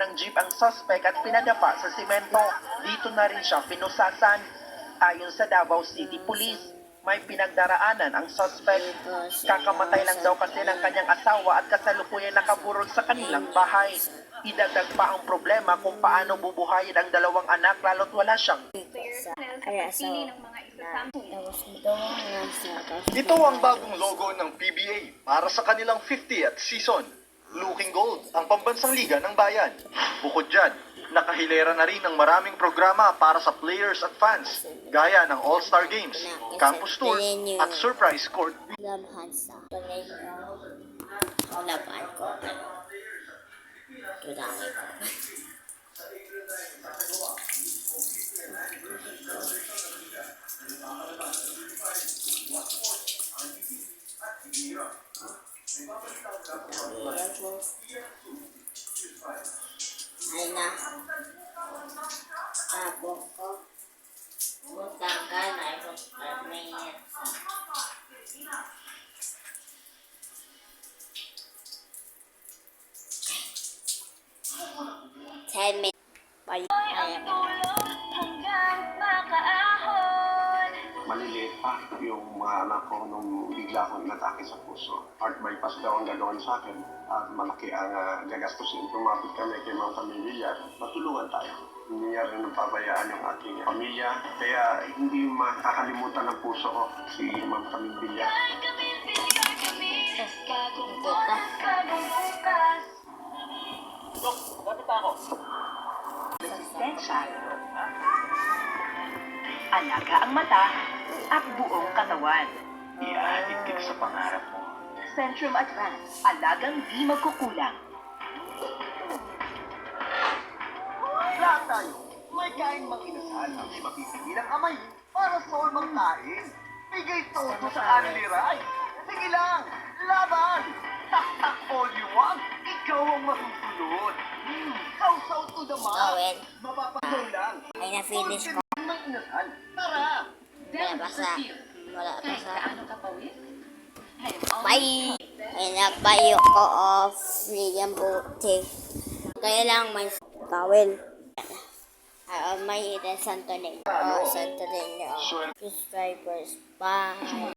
ng jeep ang suspect at pinadapa sa simento. Dito na rin siya pinusasan. Ayon sa Davao City Police, may pinagdaraanan ang suspect. Kakamatay lang daw kasi ng kanyang asawa at kasalukuyan nakaburol sa kanilang bahay. Idagdag pa ang problema kung paano bubuhayin ang dalawang anak lalo't wala siyang. Kaya so, Ito ang bagong logo ng PBA para sa kanilang 50th season. Looking Gold, ang pambansang liga ng bayan. Bukod dyan, nakahilera na rin ng maraming programa para sa players at fans, gaya ng All-Star Games, Campus Tour, at Surprise Court. labahan sa tunay ko. Laban ko. Tudangin ko. Ay na. Tapos ko. Utang ka na ito. May 10 minutes. Maliliit pa yung mga anak ko nung bigla akong inatake sa puso. Heart bypass daw ang gagawin sa akin at malaki ang gagastusin. Tumapit kami kay Ma'am Camilla, matulungan tayo. Hindi niya rin napabayaan yung aking pamilya, kaya hindi makakalimutan ng puso ko si Ma'am Camilla. Dok, bakit ako? Resistensya, alaga ang mata at buong katawan. Ihahatid kita sa pangarap mo. Centrum Advance, alagang di magkukulang. Lahat tayo, may kain mag-inasal. Hindi mapipigil ang amay para sa all magkain. Bigay todo sa Anliray. Sige lang, laban! Tak-tak all you want, ikaw ang masusunod. Sausaw to the mark. Gawin. Mapapagaw lang. Ay na-finish ko. May inasal. Tara! Wala pa sa... Wala pa sa... Ano ka pawis? Bye! Ay nagbayo ko of William Boutique. Kaya lang may kawil. May Santo Niño. Santo Niño. Subscribers. Bye!